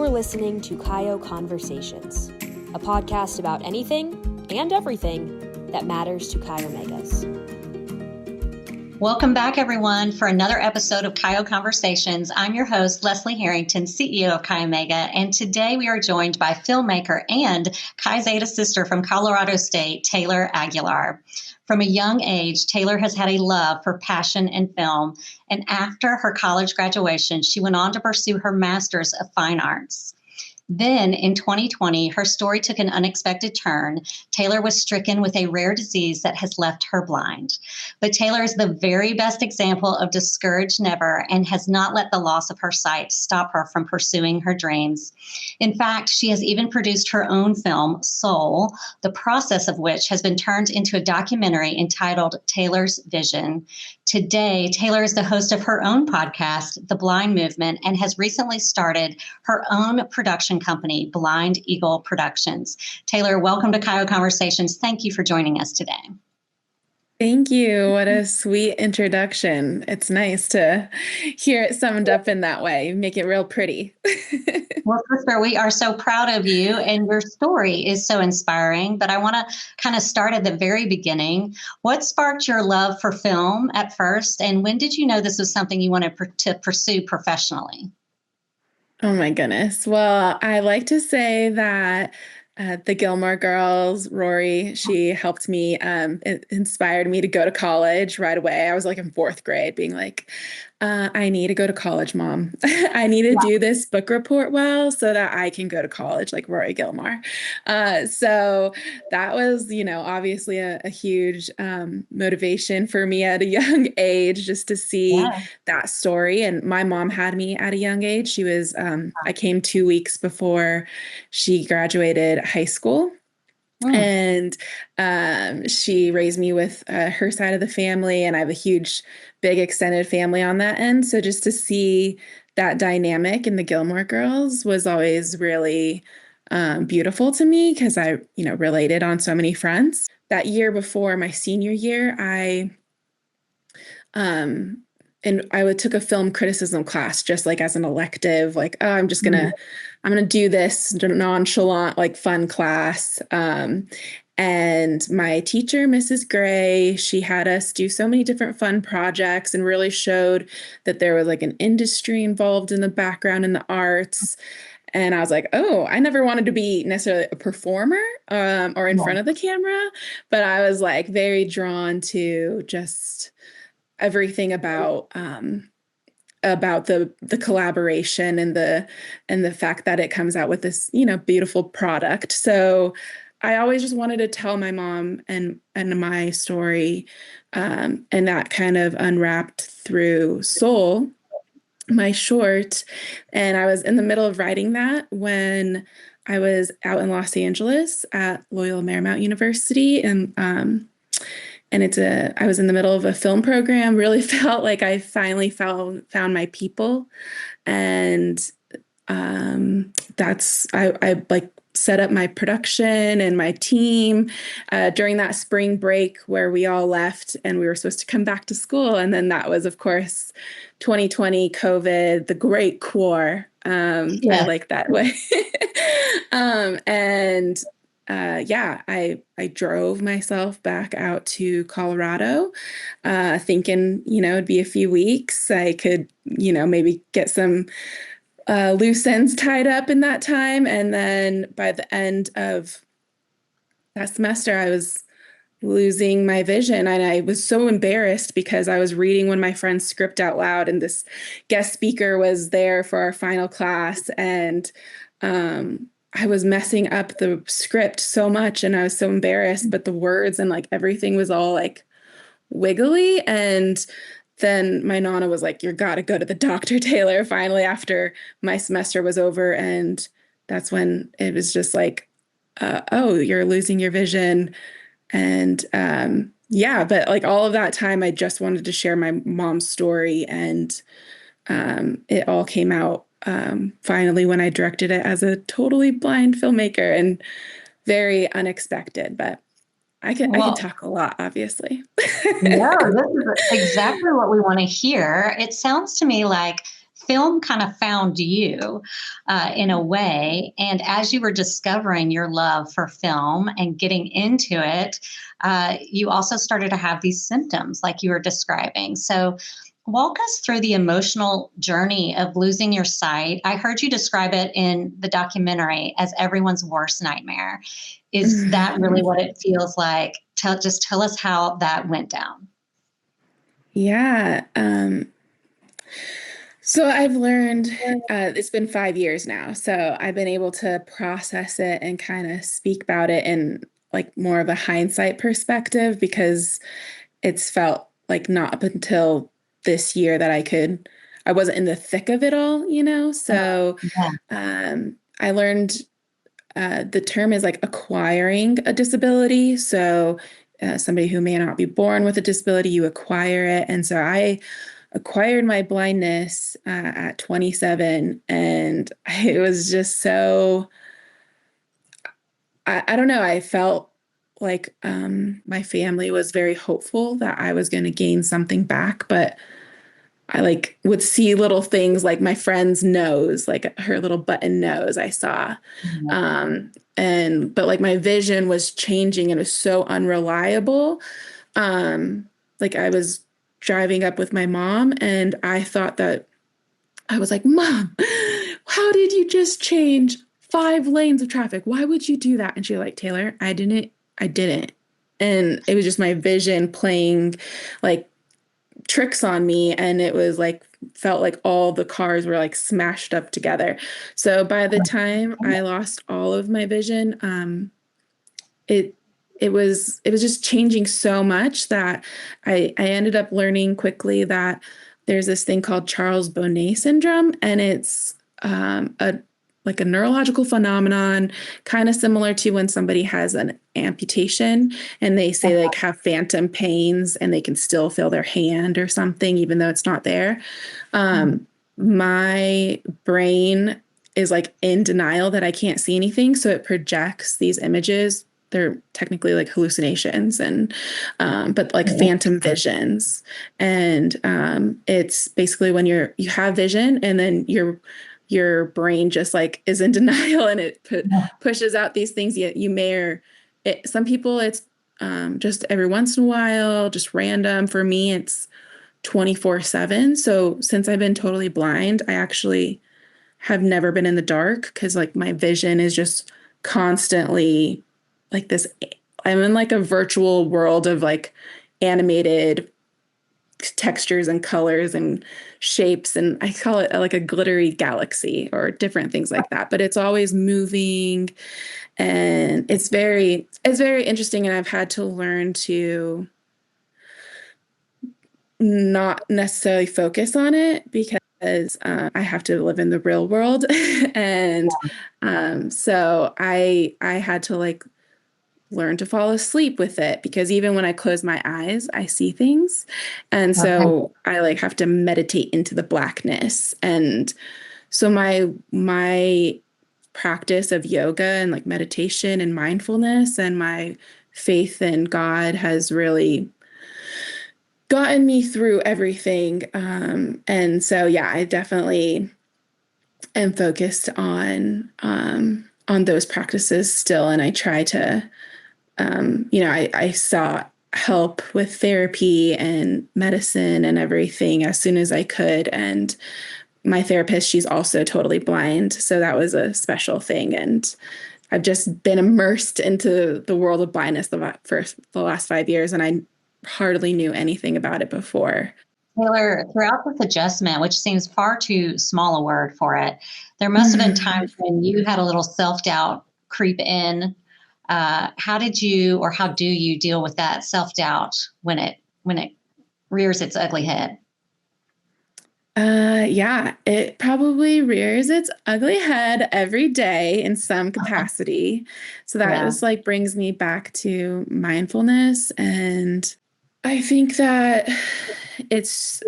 You're listening to Kaio Conversations, a podcast about anything and everything that matters to Chi Omegas. Welcome back, everyone, for another episode of Kaio Conversations. I'm your host, Leslie Harrington, CEO of Chi Omega, and today we are joined by filmmaker and Chi Zeta Sister from Colorado State, Taylor Aguilar. From a young age, Taylor has had a love for passion and film, and after her college graduation, she went on to pursue her Master's of Fine Arts. Then in 2020, her story took an unexpected turn. Taylor was stricken with a rare disease that has left her blind. But Taylor is the very best example of discouraged never and has not let the loss of her sight stop her from pursuing her dreams. In fact, she has even produced her own film, Soul, the process of which has been turned into a documentary entitled Taylor's Vision. Today, Taylor is the host of her own podcast, The Blind Movement, and has recently started her own production company, Blind Eagle Productions. Taylor, welcome to Kaio Conversations. Thank you for joining us today. Thank you. What a sweet introduction. It's nice to hear it summed up in that way. You make it real pretty. Well, sister, we are so proud of you, and your story is so inspiring. But I want to kind of start at the very beginning. What sparked your love for film at first, and when did you know this was something you wanted to pursue professionally? Oh my goodness. Well, I like to say that the Gilmore Girls, Rory, she helped me, it inspired me to go to college right away. I was like in fourth grade being like, I need to go to college, Mom. I need to do this book report well so that I can go to college like Rory Gilmore. So that was, obviously a huge motivation for me at a young age just to see that story. And my mom had me at a young age. She was, I came 2 weeks before she graduated high school. And she raised me with her side of the family, and I have a big extended family on that end. So just to see that dynamic in the Gilmore Girls was always really beautiful to me because I, related on so many fronts. That year before my senior year, I took a film criticism class just like as an elective, like, oh, I'm going to do this nonchalant, like fun class. And my teacher, Mrs. Gray, she had us do so many different fun projects and really showed that there was like an industry involved in the background in the arts. And I was like, oh, I never wanted to be necessarily a performer or in front of the camera, but I was like very drawn to just everything about the collaboration and the fact that it comes out with this, beautiful product. So I always just wanted to tell my mom and my story, and that kind of unwrapped through Soul, my short. And I was in the middle of writing that when I was out in Los Angeles at Loyola Marymount University, and I was in the middle of a film program, really felt like I finally found my people. And I like set up my production and my team during that spring break where we all left and we were supposed to come back to school. And then that was, of course, 2020 COVID, the great core. I like that way. I drove myself back out to Colorado, thinking, it'd be a few weeks. I could, maybe get some loose ends tied up in that time. And then by the end of that semester, I was losing my vision. And I was so embarrassed because I was reading one of my friend's script out loud, and this guest speaker was there for our final class. And I was messing up the script so much, and I was so embarrassed, but the words and like everything was all like wiggly. And then my Nana was like, you got to go to the doctor, Taylor, finally, after my semester was over. And that's when it was just like, oh, you're losing your vision. And but like all of that time, I just wanted to share my mom's story. And it all came out finally when I directed it as a totally blind filmmaker, and very unexpected, but I can talk a lot, obviously. No, this is exactly what we want to hear. It sounds to me like film kind of found you in a way. And as you were discovering your love for film and getting into it, you also started to have these symptoms like you were describing. So, walk us through the emotional journey of losing your sight. I heard you describe it in the documentary as everyone's worst nightmare. Is that really what it feels like? Just tell us how that went down. Yeah. So I've learned, it's been 5 years now. So I've been able to process it and kind of speak about it in like more of a hindsight perspective, because it's felt like not up until this year that I wasn't in the thick of it all, you know? So Yeah. I learned the term is like acquiring a disability. So somebody who may not be born with a disability, you acquire it. And so I acquired my blindness at 27, and it was just so, I don't know, I felt like my family was very hopeful that I was going to gain something back, but I like would see little things like my friend's nose, like her little button nose I saw. But like my vision was changing and it was so unreliable. Um, like I was driving up with my mom and I thought that I was like, Mom, how did you just change 5 lanes of traffic? Why would you do that? And she was like, Taylor, I didn't. And it was just my vision playing like tricks on me. And it was like, felt like all the cars were like smashed up together. So by the time I lost all of my vision, it it was just changing so much that I ended up learning quickly that there's this thing called Charles Bonnet syndrome, and it's a like a neurological phenomenon, kind of similar to when somebody has an amputation and they say like have phantom pains and they can still feel their hand or something, even though it's not there. My brain is like in denial that I can't see anything. So it projects these images. They're technically like hallucinations and but like phantom visions. And it's basically when you have vision and then your brain just like is in denial and it pushes out these things you may or some people it's just every once in a while, just random. For me, it's 24/7. So since I've been totally blind, I actually have never been in the dark because like my vision is just constantly like this. I'm in like a virtual world of like animated textures and colors and shapes, and I call it like a glittery galaxy or different things like that, but it's always moving, and it's very interesting, and I've had to learn to not necessarily focus on it because I have to live in the real world. And so I had to like learn to fall asleep with it, because even when I close my eyes, I see things. And Okay. so I like have to meditate into the blackness. And so my practice of yoga and like meditation and mindfulness and my faith in God has really gotten me through everything. And so, yeah, I definitely am focused on those practices still. And I try to, I sought help with therapy and medicine and everything as soon as I could. And my therapist, she's also totally blind. So that was a special thing. And I've just been immersed into the world of blindness for the last 5 years. And I hardly knew anything about it before. Taylor, throughout this adjustment, which seems far too small a word for it, there must have been times when you had a little self doubt creep in. How did you, or how do you deal with that self doubt when it rears its ugly head? Yeah, it probably rears its ugly head every day in some capacity. So that Yeah. just like brings me back to mindfulness. And I think that it's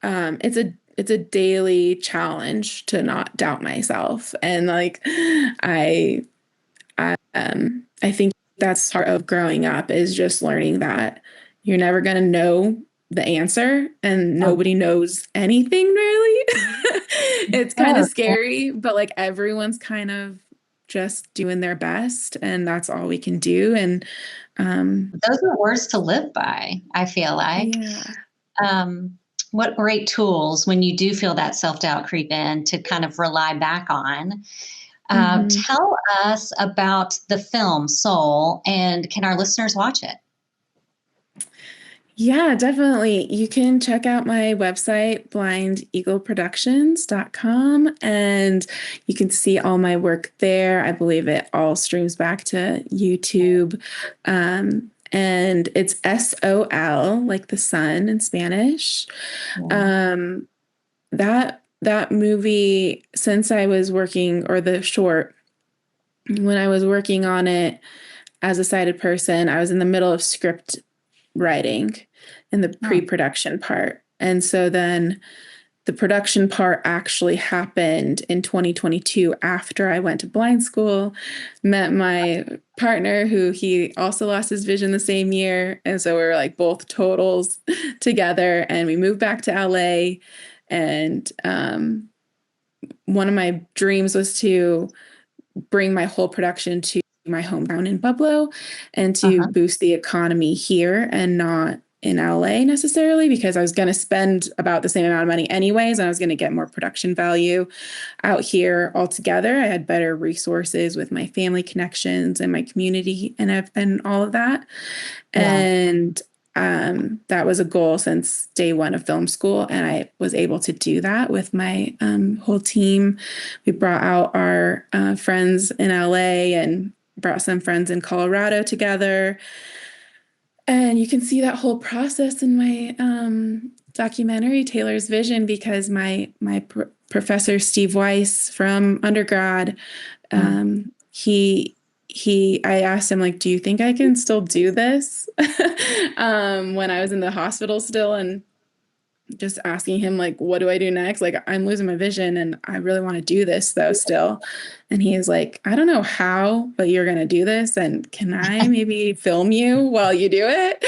it's a daily challenge to not doubt myself. And like I think that's part of growing up is just learning that you're never going to know the answer and nobody knows anything really. It's kind of Oh, scary, but like everyone's kind of just doing their best, and that's all we can do. And those are words to live by, I feel like. yeah. Um, what great tools when you do feel that self doubt creep in to kind of rely back on. Mhm. Tell us about the film Soul, and can our listeners watch it? Yeah, definitely. You can check out my website, blindeagleproductions.com, and you can see all my work there. I believe it all streams back to YouTube. And it's SOL, like the sun in Spanish. Yeah. Um, that movie, since I was working, or the short, when I was working on it as a sighted person, I was in the middle of script writing in the Oh, pre-production part. And so then the production part actually happened in 2022 after I went to blind school, met my partner who he also lost his vision the same year. And so we were like both totals together, and we moved back to LA. And one of my dreams was to bring my whole production to my hometown in Pueblo and to uh-huh. boost the economy here and not in LA necessarily, because I was going to spend about the same amount of money anyways, and I was going to get more production value out here altogether. I had better resources with my family connections and my community and all of that. Yeah. And that was a goal since day one of film school. And I was able to do that with my whole team. We brought out our friends in LA and brought some friends in Colorado together. And you can see that whole process in my documentary, Taylor's Vision, because my professor, Steve Weiss from undergrad, Mm. he I asked him, like, do you think I can still do this? When I was in the hospital still, and just asking him, like, what do I do next? Like, I'm losing my vision and I really want to do this though still. And he is like, I don't know how, but you're going to do this. And can I maybe film you while you do it?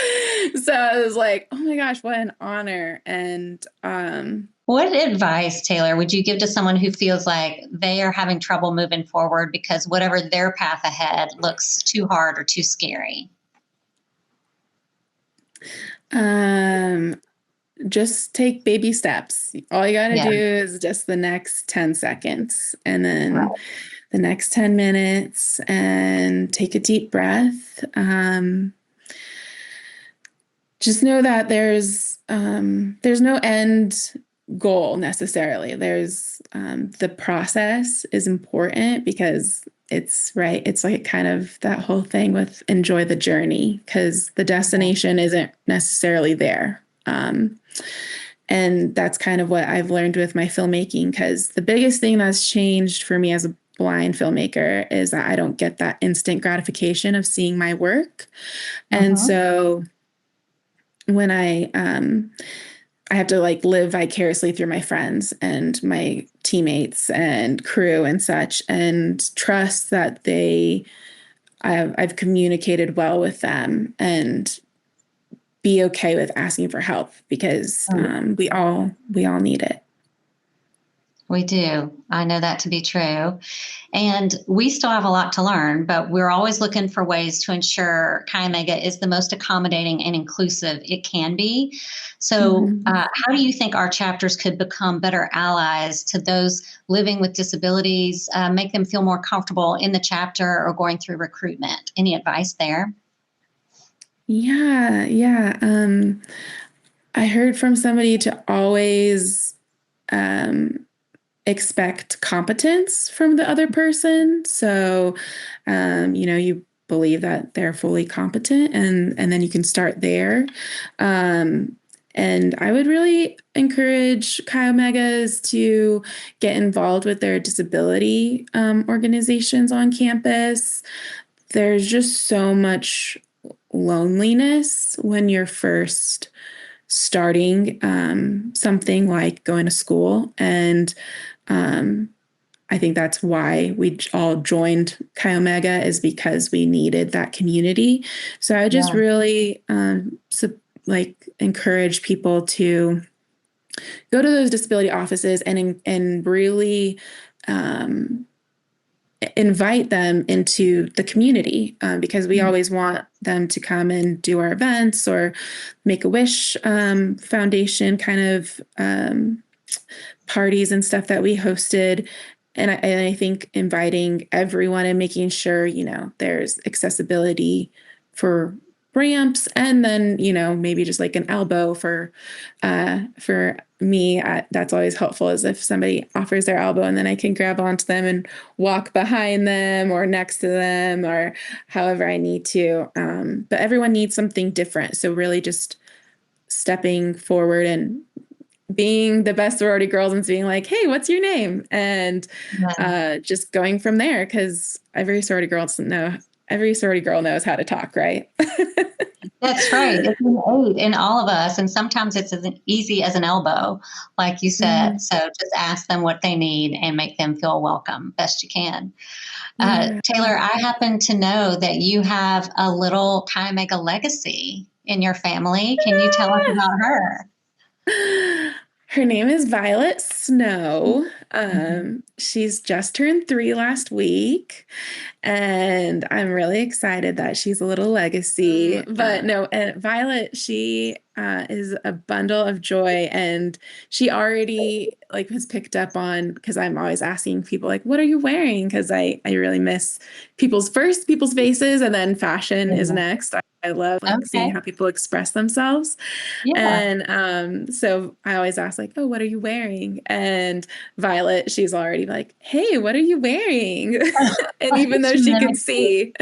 So I was like, oh my gosh, what an honor. And What advice, Taylor, would you give to someone who feels like they are having trouble moving forward because whatever their path ahead looks too hard or too scary? um, just take baby steps. All you got to Yeah. do is just the next 10 seconds, and Right. then the next 10 minutes, and take a deep breath. Just know that there's no end goal necessarily. There's the process is important, because it's right. It's like kind of that whole thing with enjoy the journey, because the destination isn't necessarily there. And that's kind of what I've learned with my filmmaking, because the biggest thing that's changed for me as a blind filmmaker is that I don't get that instant gratification of seeing my work. And Mm-hmm. so when I have to like live vicariously through my friends and my teammates and crew and such, and trust that I've communicated well with them, and be okay with asking for help, because we all need it. We do. I know that to be true. And we still have a lot to learn, but we're always looking for ways to ensure Chi Omega is the most accommodating and inclusive it can be. So, Mhm. how do you think our chapters could become better allies to those living with disabilities, make them feel more comfortable in the chapter or going through recruitment? Any advice there? Yeah, yeah. I heard from somebody to always um, expect competence from the other person. So, you believe that they're fully competent, and then you can start there. Um, and I would really encourage Chi Omegas to get involved with their disability organizations on campus. There's just so much loneliness when you're first starting something like going to school. And um, I think that's why we all joined Chi Omega, is because we needed that community. So I just Yeah. really like encourage people to go to those disability offices and really invite them into the community, because we always want them to come and do our events or Make-A-Wish Foundation kind of parties and stuff that we hosted. And I think inviting everyone and making sure, there's accessibility for ramps, and then, maybe just like an elbow for me. That's always helpful, is if somebody offers their elbow and then I can grab onto them and walk behind them or next to them or however I need to. But everyone needs something different. So really just stepping forward and being the best sorority girls and being like, hey, what's your name? And just going from there, because every sorority girl knows how to talk, right? That's right. It's innate in all of us. And sometimes it's as easy as an elbow, like you said. So just ask them what they need and make them feel welcome best you can. Yeah. Taylor, I happen to know that you have a little Chi Omega legacy in your family. Can you tell us about her? Her name is Violet Snow. Mhm. She's just turned 3 last week, and I'm really excited that she's a little legacy. But no, Violet, she is a bundle of joy, and she already like was picked up on, because I'm always asking people like, "What are you wearing?" Because I really miss people's faces, and then fashion is Yeah. next. I love like seeing Okay. how people express themselves. Yeah. And so I always ask like, "Oh, what are you wearing?" And Violet, she's already like, "Hey, what are you wearing?" And even though She she can mimics you. see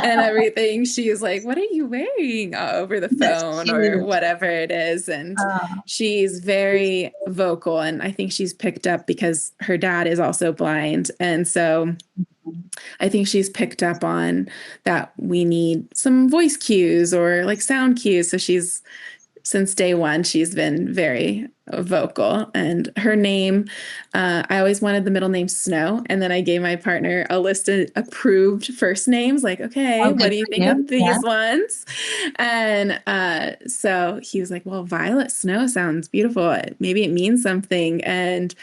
and everything, she's like, "What are you wearing?" Over the That's phone or cute. whatever it is. And Oh, she's very vocal. And I think she's picked up because her dad is also blind. And so I think she's picked up on that we need some voice cues or like sound cues. So since day one, she's been very vocal. And her name, I always wanted the middle name Snow. And then I gave my partner a list of approved first names, like, okay, oh, what good do you for think you. of Yeah. these ones? And so he was like, well, Violet Snow sounds beautiful. Maybe it means something. And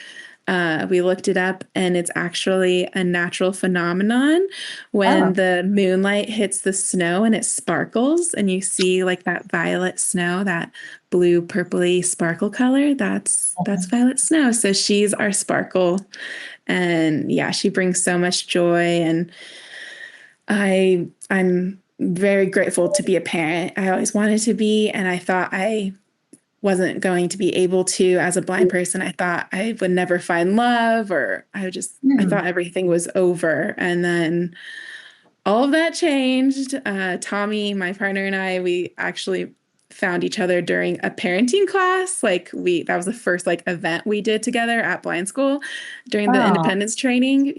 we looked it up, and it's actually a natural phenomenon when Oh, the moonlight hits the snow and it sparkles, and you see like that violet snow, that blue purpley sparkle color. That's Violet Snow. So she's our sparkle, and yeah, she brings so much joy. And I'm very grateful to be a parent. I always wanted to be, and I thought I wasn't going to be able to as a blind person. I thought I would never find love, or I hmm. thought everything was over. And then all of that changed. Tommy, my partner, and we actually found each other during a parenting class. That was the first like event we did together at blind school during the Oh, independence training.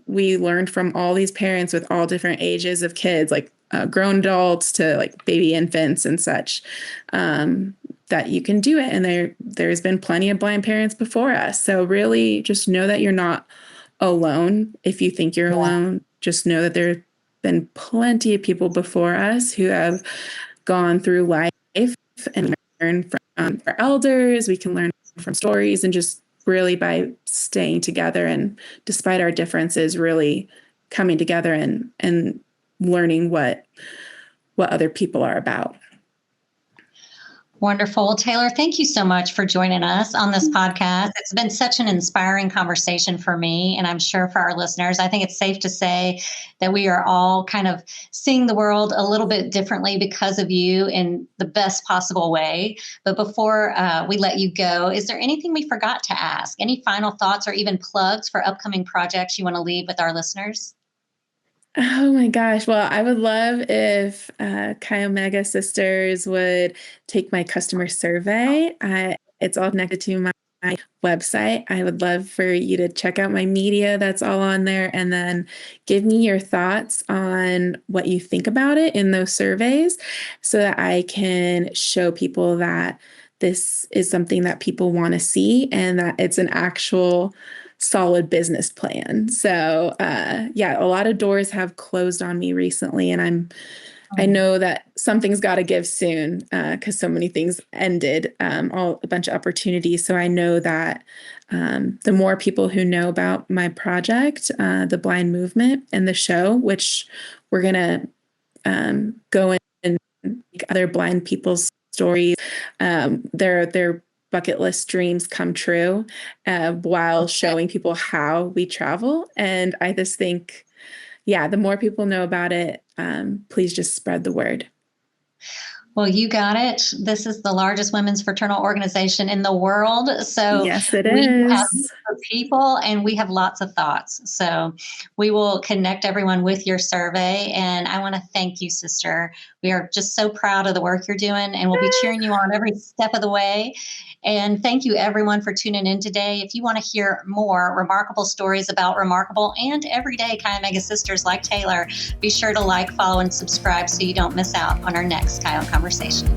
We learned from all these parents with all different ages of kids, like grown adults to like baby infants and such, that you can do it. And there's been plenty of blind parents before us. So really just know that you're not alone. If you think you're yeah. alone, just know that there have been plenty of people before us who have gone through life, and learn from our elders. We can learn from stories, and just really by staying together and despite our differences, really coming together and learning what other people are about. Wonderful. Well, Taylor, thank you so much for joining us on this podcast. It's been such an inspiring conversation for me, and I'm sure for our listeners. I think it's safe to say that we are all kind of seeing the world a little bit differently because of you in the best possible way. But before we let you go, is there anything we forgot to ask? Any final thoughts or even plugs for upcoming projects you want to leave with our listeners? Oh my gosh. Well, I would love if Chi Omega Sisters would take my customer survey. It's all connected to my website. I would love for you to check out my media that's all on there, and then give me your thoughts on what you think about it in those surveys, so that I can show people that this is something that people want to see and that it's an actual solid business plan. So, yeah, a lot of doors have closed on me recently, and I know that something's got to give soon because so many things ended, a bunch of opportunities. So I know that the more people who know about my project, the blind movement and the show, which we're going to go in and make other blind people's stories, their bucket list dreams come true while showing people how we travel. And I just think, yeah, the more people know about it, please just spread the word. Well, you got it. This is the largest women's fraternal organization in the world. So yes, it we have is. people and we have lots of thoughts. So we will connect everyone with your survey. And I want to thank you, sister. We are just so proud of the work you're doing, and we'll be cheering you on every step of the way. And thank you, everyone, for tuning in today. If you want to hear more remarkable stories about remarkable and everyday Chi Omega sisters like Taylor, be sure to like, follow, and subscribe so you don't miss out on our next Chi O Conversation.